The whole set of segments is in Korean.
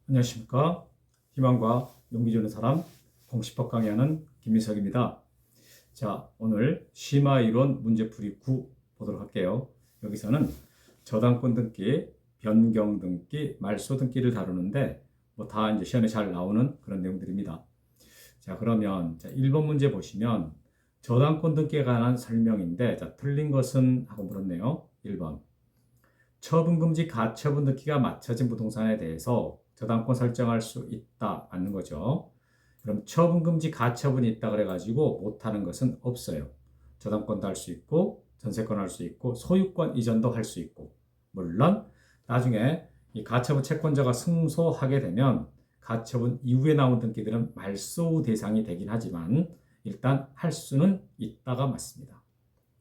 안녕하십니까. 희망과 용기 주는 사람 공시법 강의하는 김민석입니다. 자, 오늘 심화 이론 문제풀이 9 보도록 할게요. 여기서는 저당권 등기, 변경 등기, 말소 등기를 다루는데 다 이제 시험에 잘 나오는 그런 내용들입니다. 자, 그러면 1번 문제 보시면 저당권 등기에 관한 설명인데 틀린 것은 하고 물었네요. 1번. 처분금지 가처분 등기가 맞춰진 부동산에 대해서 저당권 설정할 수 있다. 맞는 거죠. 그럼 처분금지 가처분이 있다 그래가지고 못하는 것은 없어요. 저당권도 할 수 있고 전세권 할 수 있고 소유권 이전도 할 수 있고, 물론 나중에 이 가처분 채권자가 승소하게 되면 가처분 이후에 나온 등기들은 말소 대상이 되긴 하지만 일단 할 수는 있다가 맞습니다.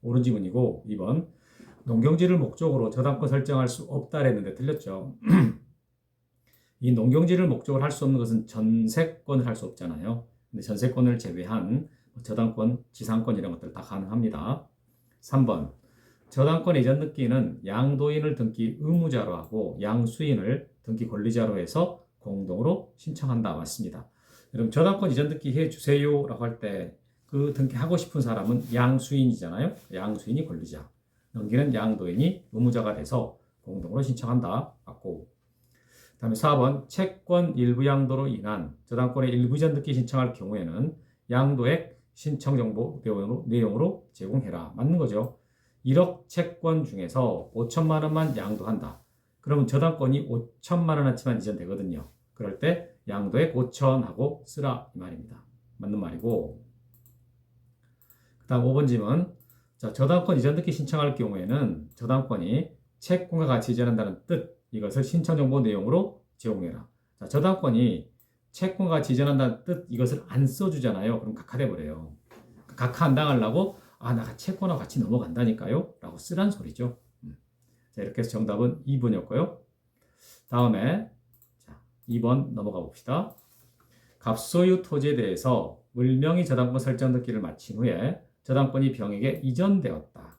옳은 지문이고. 2번. 농경지를 목적으로 저당권 설정할 수 없다 그랬는데 틀렸죠. 이 농경지를 목적으로 할 수 없는 것은 전세권을 할 수 없잖아요. 근데 전세권을 제외한 저당권, 지상권 이런 것들 다 가능합니다. 3번. 저당권 이전 등기는 양도인을 등기 의무자로 하고 양수인을 등기 권리자로 해서 공동으로 신청한다. 맞습니다. 여러분, 저당권 이전 등기 해주세요 라고 할 때 그 등기하고 싶은 사람은 양수인이잖아요. 양수인이 권리자. 넘기는 양도인이 의무자가 돼서 공동으로 신청한다. 맞고. 다음에 4번. 채권 일부 양도로 인한 저당권의 일부 이전 등기 신청할 경우에는 양도액 신청 정보 내용으로 제공해라. 맞는 거죠. 1억 채권 중에서 5천만 원만 양도한다. 그러면 저당권이 5천만 원어치만 이전되거든요. 그럴 때 양도액 5천 하고 쓰라 이 말입니다. 맞는 말이고. 그 다음 5번 질문. 저당권 이전 등기 신청할 경우에는 저당권이 채권과 같이 이전한다는 뜻, 이것을 신청 정보 내용으로 제공해라. 저당권이 채권과 같이 이전한다는 뜻, 이것을 안 써주잖아요. 그럼 각하돼 버려요. 각하 안 당하려고 나 채권하고 같이 넘어간다니까요 라고 쓰란 소리죠. 이렇게 해서 정답은 2번이었고요. 다음에 2번 넘어가 봅시다. 갑소유 토지에 대해서 물명의 저당권 설정 등기를 마친 후에 저당권이 병에게 이전되었다.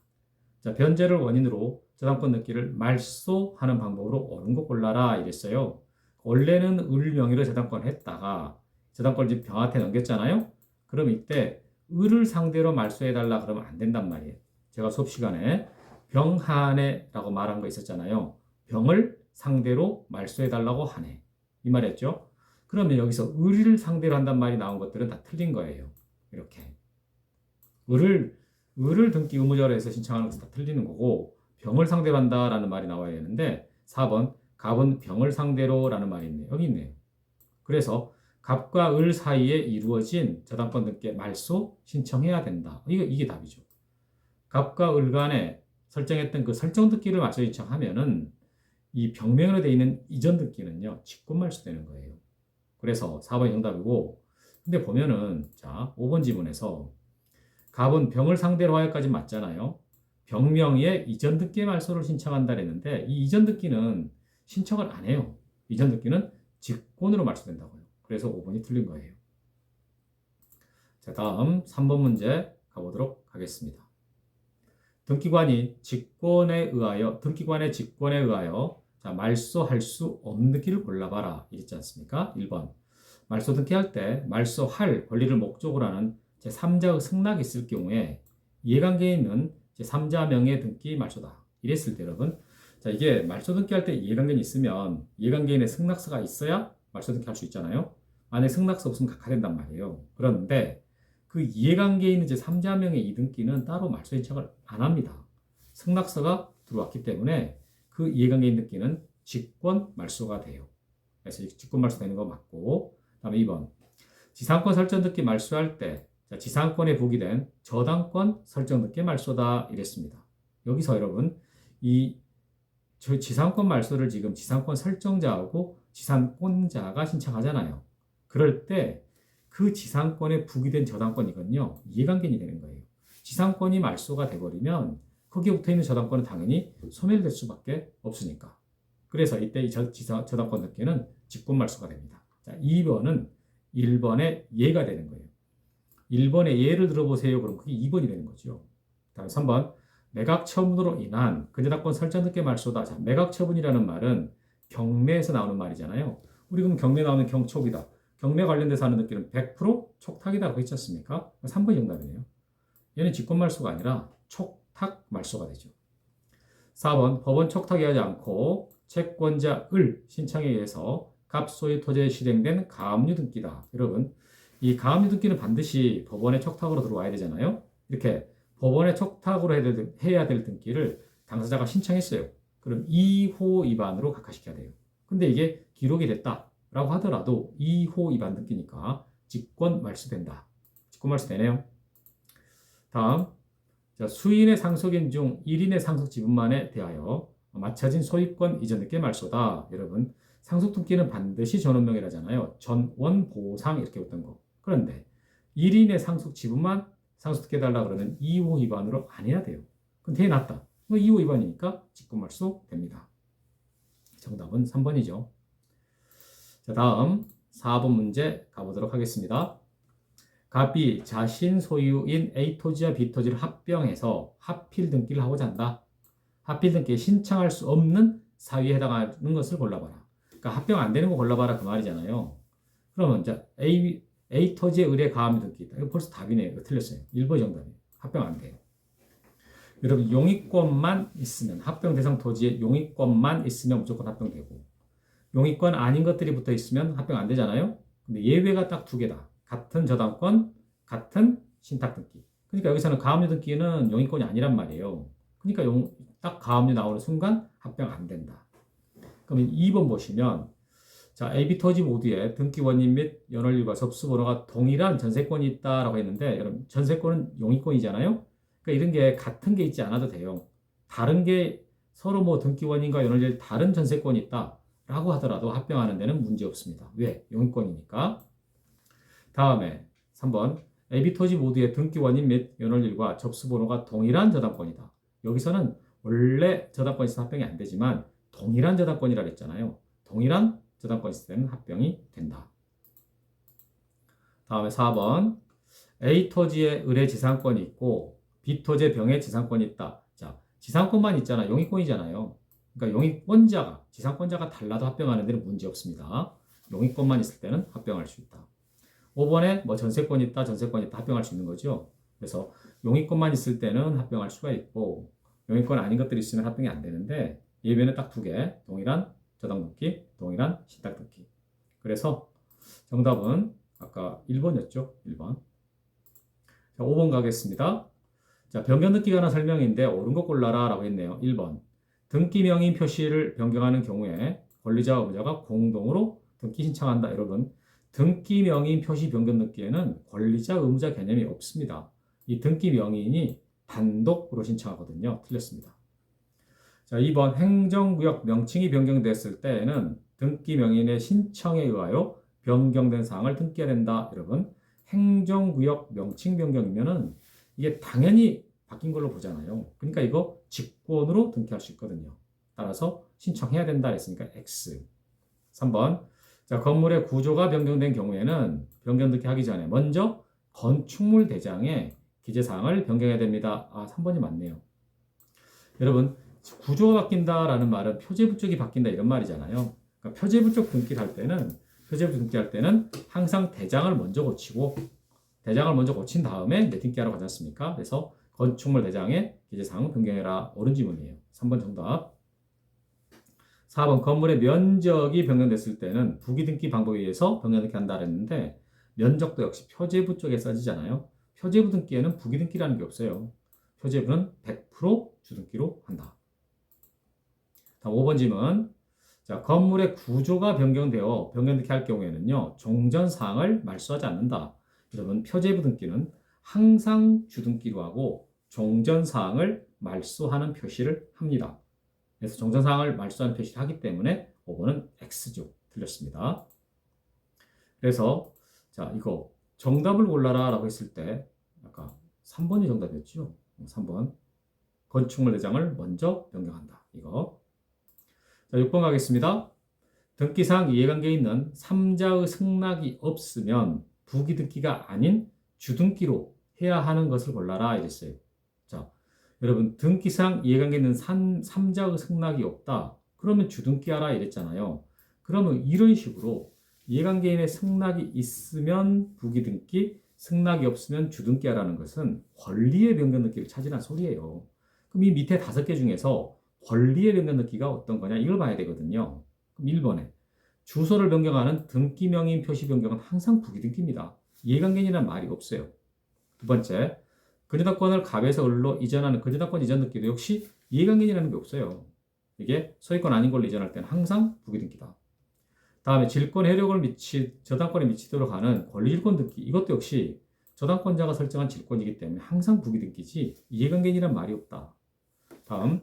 변제를 원인으로 저당권 등기를 말소하는 방법으로 옳은 거 골라라 이랬어요. 원래는 을 명의로 저당권을 했다가 저당권을 이제 병한테 넘겼잖아요. 그럼 이때 을을 상대로 말소해달라 그러면 안 된단 말이에요. 제가 수업 시간에 병하네라고 말한 거 있었잖아요. 병을 상대로 말소해달라고 하네. 이 말이었죠. 그러면 여기서 을을 상대로 한단 말이 나온 것들은 다 틀린 거예요. 이렇게. 을을 등기 의무자로 해서 신청하는 것은 다 틀리는 거고, 병을 상대로 한다라는 말이 나와야 되는데 4번 갑은 병을 상대로 라는 말이 있네요. 여기 있네요. 그래서 갑과 을 사이에 이루어진 저당권 등기 말소 신청해야 된다. 이게 답이죠. 갑과 을 간에 설정했던 그 설정 등기를 말소 신청하면은 이 병명으로 되어 있는 이전 등기는요 직권 말소되는 거예요. 그래서 4번이 정답이고. 근데 보면은 5번 지문에서 갑은 병을 상대로 하여까지 맞잖아요. 병명의의 이전 등기 말소를 신청한다 그랬는데 이 이전 등기는 신청을 안 해요. 이전 등기는 직권으로 말소된다고요. 그래서 5번이 틀린 거예요. 다음 3번 문제 가보도록 하겠습니다. 등기관의 직권에 의하여 말소할 수 없는 등기를 골라봐라. 이랬지 않습니까? 1번. 말소 등기할 때 말소할 권리를 목적으로 하는 제3자의 승낙이 있을 경우에 이해관계에 있는 제3자 명의 등기 말소다. 이랬을 때 여러분, 이게 말소 등기할 때 이해관계는 있으면 이해관계인의 승낙서가 있어야 말소 등기할 수 있잖아요. 만약에 승낙서 없으면 각하된단 말이에요. 그런데 그 이해관계에 있는 제3자 명의 이 등기는 따로 말소 신청을 안 합니다. 승낙서가 들어왔기 때문에 그 이해관계인 등기는 직권 말소가 돼요. 그래서 직권 말소 되는 거 맞고. 다음에 2번. 지상권 설정 등기 말소할 때 지상권에 부기된 저당권 설정 등기 말소다 이랬습니다. 여기서 여러분 이 지상권 말소를 지금 지상권 설정자하고 지상권자가 신청하잖아요. 그럴 때 그 지상권에 부기된 저당권이거든요. 이해관계인이 되는 거예요. 지상권이 말소가 돼버리면 거기에 붙어있는 저당권은 당연히 소멸될 수밖에 없으니까. 그래서 이때 이 저당권 등기는 직권 말소가 됩니다. 2번은 1번의 예가 되는 거예요. 1번의 예를 들어보세요. 그럼 그게 2번이 되는 거죠. 다음 3번. 매각 처분으로 인한 근저당권 설정 등기 말소다. 매각 처분이라는 말은 경매에서 나오는 말이잖아요. 우리 그럼 경매 나오는 경촉이다. 경매 관련돼서 하는 등기는 100% 촉탁이다라고 했지 않습니까? 3번이 정답이네요. 얘는 직권말소가 아니라 촉탁말소가 되죠. 4번 법원 촉탁이 하지 않고 채권자을 신청에 의해서 갑소유 토지에 실행된 가압류 등기다. 여러분, 이 가압류 등기는 반드시 법원의 촉탁으로 들어와야 되잖아요. 이렇게 법원의 촉탁으로 해야 될 등기를 당사자가 신청했어요. 그럼 2호 위반으로 각하시켜야 돼요. 근데 이게 기록이 됐다라고 하더라도 2호 위반 등기니까 직권 말소된다. 직권 말소되네요. 다음, 자, 수인의 상속인 중 1인의 상속 지분만에 대하여 맞춰진 소유권 이전 등기 말소다. 여러분, 상속 등기는 반드시 전원명예라잖아요. 전원 보상 이렇게 했던 거. 그런데 1인의 상속 지분만 상속 등기 해달라 그러면 2호 위반으로 안 해야 돼요. 그럼 되게 낫다. 2호 위반이니까 직권 말소 됩니다. 정답은 3번이죠. 자, 다음 4번 문제 가보도록 하겠습니다. 갑이 자신 소유인 A 토지와 B 토지를 합병해서 합필 등기를 하고자 한다. 합필 등기에 신청할 수 없는 사유에 해당하는 것을 골라봐라. 그러니까 합병 안 되는 거 골라봐라 그 말이잖아요. 그러면 이제 A 토지의 의뢰 가압류 등기다. 이거 벌써 답이네요. 이거 틀렸어요. 1번이 정답이에요. 합병 안 돼요. 여러분, 용의권만 있으면, 합병 대상 토지에 용의권만 있으면 무조건 합병되고, 용의권 아닌 것들이 붙어 있으면 합병 안 되잖아요. 근데 예외가 딱 두 개다. 같은 저당권, 같은 신탁 등기. 그러니까 여기서는 가압류 등기는 용의권이 아니란 말이에요. 그러니까 딱 가압류 나오는 순간 합병 안 된다. 그러면 2번 보시면, 자, AB 토지 모두에 등기 원인 및 연월일과 접수 번호가 동일한 전세권이 있다라고 했는데, 여러분, 전세권은 용의권이잖아요. 그러니까 이런 게 같은 게 있지 않아도 돼요. 다른 게 서로 뭐 등기 원인과 연월일 다른 전세권이 있다라고 하더라도 합병하는 데는 문제 없습니다. 왜? 용의권이니까. 다음에 3번 AB 토지 모두의 등기 원인 및 연월일과 접수 번호가 동일한 저당권이다. 여기서는 원래 저당권이 있으면 합병이 안 되지만 동일한 저당권이라 그랬잖아요. 동일한 저당권이 있을 때는 합병이 된다. 다음에 4번 A 토지에 의뢰 지상권이 있고 B 토지에 병의 지상권이 있다. 자, 지상권만 있잖아. 용의권이잖아요. 그러니까 용의권자가, 지상권자가 달라도 합병하는 데는 문제 없습니다. 용의권만 있을 때는 합병할 수 있다. 5번에 뭐 전세권이 있다, 전세권이 있다 합병할 수 있는 거죠. 그래서 용의권만 있을 때는 합병할 수가 있고 용의권 아닌 것들이 있으면 합병이 안 되는데 예외는 딱 두 개. 동일한 저당등기, 동일한 신탁등기. 그래서 정답은 아까 1번이었죠. 1번. 자, 5번 가겠습니다. 자, 변경등기 관한 설명인데 옳은 거 골라라 라고 했네요. 1번. 등기 명의 표시를 변경하는 경우에 권리자와 의무자가 공동으로 등기 신청한다. 여러분, 등기 명의 표시 변경 등기에는 권리자, 의무자 개념이 없습니다. 이 등기 명의인이 단독으로 신청하거든요. 틀렸습니다. 자, 2번 행정구역 명칭이 변경됐을 때에는 등기 명의인의 신청에 의하여 변경된 사항을 등기해야 된다. 여러분, 행정구역 명칭 변경이면은 이게 당연히 바뀐 걸로 보잖아요. 그러니까 이거 직권으로 등기할 수 있거든요. 따라서 신청해야 된다 했으니까 X. 3번. 자, 건물의 구조가 변경된 경우에는 변경 등기하기 전에 먼저 건축물 대장에 기재사항을 변경해야 됩니다. 아, 3번이 맞네요. 여러분, 구조가 바뀐다라는 말은 표제부 쪽이 바뀐다 이런 말이잖아요. 그러니까 표제부 쪽 등기할 때는 항상 대장을 먼저 고치고 대장을 먼저 고친 다음에 등기하러 가지 않습니까? 그래서 건축물 대장에 기재사항을 변경해라. 옳은 지문이에요. 3번 정답. 4번 건물의 면적이 변경됐을 때는 부기등기 방법에 의해서 변경등기한다 그랬는데 면적도 역시 표제부 쪽에 써지잖아요. 표제부 등기에는 부기등기라는 게 없어요. 표제부는 100% 주등기로 한다. 다음 5번 질문. 자, 건물의 구조가 변경되어 변경등기할 경우에는요. 종전사항을 말소하지 않는다. 여러분, 표제부 등기는 항상 주등기로 하고 종전사항을 말소하는 표시를 합니다. 그래서 종전사항을 말소하는 표시를 하기 때문에 5번은 X죠. 틀렸습니다. 그래서 자, 이거 정답을 골라라 라고 했을 때 아까 3번이 정답이었죠. 3번 건축물 대장을 먼저 변경한다. 이거. 자, 6번 가겠습니다. 등기상 이해관계에 있는 3자의 승낙이 없으면 부기등기가 아닌 주등기로 해야 하는 것을 골라라 이랬어요. 자, 여러분 등기상 이해관계 있는 3자의 승낙이 없다. 그러면 주등기 하라 이랬잖아요. 그러면 이런 식으로 이해관계인의 승낙이 있으면 부기등기, 승낙이 없으면 주등기하라는 것은 권리의 변경등기를 찾으라는 소리예요. 그럼 이 밑에 5개 중에서 권리의 변경등기가 어떤 거냐 이걸 봐야 되거든요. 그럼 1번에 주소를 변경하는 등기명인 표시 변경은 항상 부기등기입니다. 이해관계인이라는 말이 없어요. 두 번째, 근저당권을 갑에서 을로 이전하는 근저당권 이전 등기도 역시 이해관계인이라는 게 없어요. 이게 소유권 아닌 걸로 이전할 때는 항상 부기등기다. 다음에 질권 효력을 저당권에 미치도록 하는 권리질권 등기, 이것도 역시 저당권자가 설정한 질권이기 때문에 항상 부기등기지 이해관계인이란 말이 없다. 다음,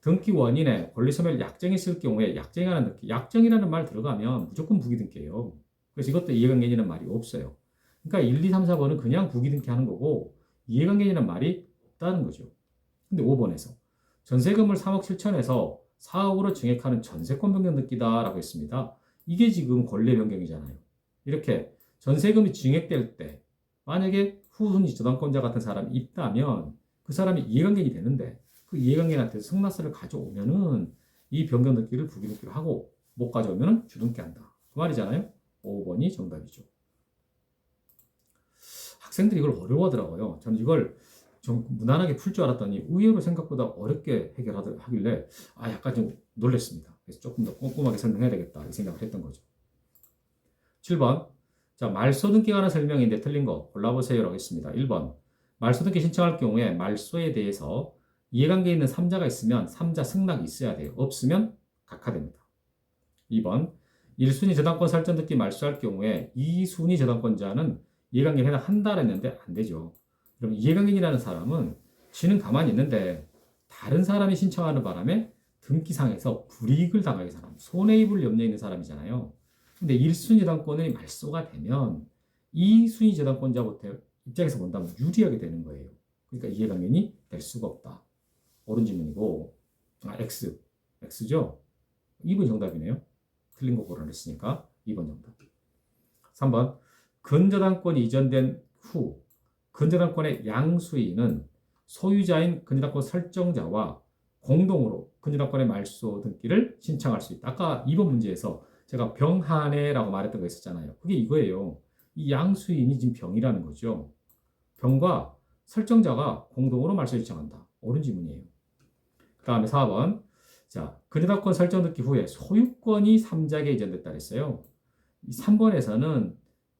등기 원인에 권리소멸 약정이 있을 경우에 약정이라는 등기, 약정이라는 말 들어가면 무조건 부기등기예요. 그래서 이것도 이해관계인이라는 말이 없어요. 그러니까 1, 2, 3, 4번은 그냥 부기등기 하는 거고 이해관계인이라는 말이 없다는 거죠. 근데 5번에서 전세금을 3억 7천에서 4억으로 증액하는 전세권 변경 등기다라고 했습니다. 이게 지금 권리 변경이잖아요. 이렇게 전세금이 증액될 때 만약에 후순위 저당권자 같은 사람이 있다면 그 사람이 이해관계인이 되는데 그 이해관계인한테 승낙서를 가져오면은 이 변경 등기를 부기등기로 하고 못 가져오면은 주등기 한다. 그 말이잖아요. 5번이 정답이죠. 학생들이 이걸 어려워하더라고요. 저는 이걸 좀 무난하게 풀 줄 알았더니 의외로 생각보다 어렵게 해결하길래 약간 좀 놀랐습니다. 그래서 조금 더 꼼꼼하게 설명해야 되겠다 이 생각을 했던 거죠. 7번, 자 말소등기에 관한 설명인데 틀린 거 골라보세요라고 했습니다. 1번, 말소등기 신청할 경우에 말소에 대해서 이해관계 있는 3자가 있으면 3자 승낙이 있어야 돼요. 없으면 각하됩니다. 2번, 1순위 저당권 설정 등기 말소할 경우에 2순위 저당권자는 이해관계에 해당한다 했는데 안 되죠. 그럼 이해관계인이라는 사람은 지는 가만히 있는데 다른 사람이 신청하는 바람에 등기상에서 불이익을 당하게 사람, 손해입을 염려해 있는 사람이잖아요. 근데 1순위 저당권이 말소가 되면 2순위 저당권자부터 입장에서 본다면 유리하게 되는 거예요. 그러니까 이해관계인이 될 수가 없다. 옳은 질문이고 X, X죠? 2번 정답이네요. 틀린 거 고르냈으니까 2번 정답. 3번, 근저당권이 이전된 후 근저당권의 양수인은 소유자인 근저당권 설정자와 공동으로 근저당권의 말소 등기를 신청할 수 있다. 아까 2번 문제에서 제가 병한해라고 말했던 거 있었잖아요. 그게 이거예요. 이 양수인이 지금 병이라는 거죠. 병과 설정자가 공동으로 말소 신청한다. 옳은 질문이에요. 그 다음에 4번. 자, 근저당권 설정 등기 후에 소유권이 3자에게 이전됐다 그랬어요. 3번에서는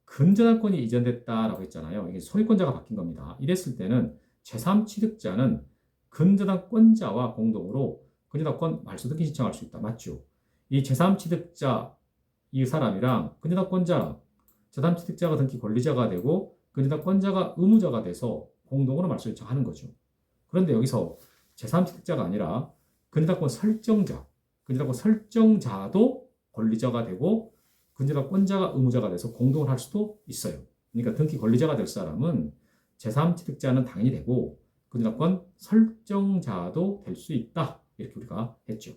근저당권이 이전됐다라고 했잖아요. 이게 소유권자가 바뀐 겁니다. 이랬을 때는 제3취득자는 근저당권자와 공동으로 근저당권 말소 등기 신청할 수 있다. 맞죠? 이 제3취득자 이 사람이랑 근저당권자랑 제3취득자가 등기 권리자가 되고 근저당권자가 의무자가 돼서 공동으로 말소 신청하는 거죠. 그런데 여기서 제3취득자가 아니라 근저당권 설정자, 근저당권 설정자도 권리자가 되고 근저당권자가 의무자가 돼서 공동을 할 수도 있어요. 그러니까 등기 권리자가 될 사람은 제3취득자는 당연히 되고 근저당권 설정자도 될 수 있다. 이렇게 우리가 했죠.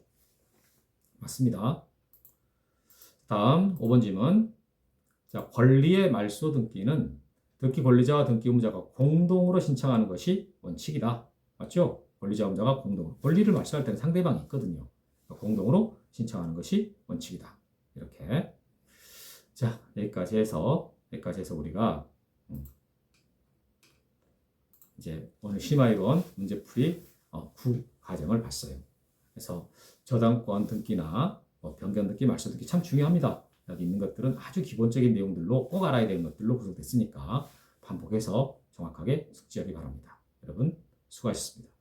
맞습니다. 다음 5번 질문. 자, 권리의 말소 등기는 등기 권리자와 등기 의무자가 공동으로 신청하는 것이 원칙이다. 맞죠? 권리자 의무자가 공동으로. 권리를 말소할 때는 상대방이 있거든요. 공동으로 신청하는 것이 원칙이다. 이렇게. 자, 여기까지 해서 우리가 이제 오늘 심화이론 문제풀이 9과정을 봤어요. 그래서 저당권 등기나 변경 등기, 말소 등기 참 중요합니다. 여기 있는 것들은 아주 기본적인 내용들로 꼭 알아야 되는 것들로 구성됐으니까 반복해서 정확하게 숙지하기 바랍니다. 여러분 수고하셨습니다.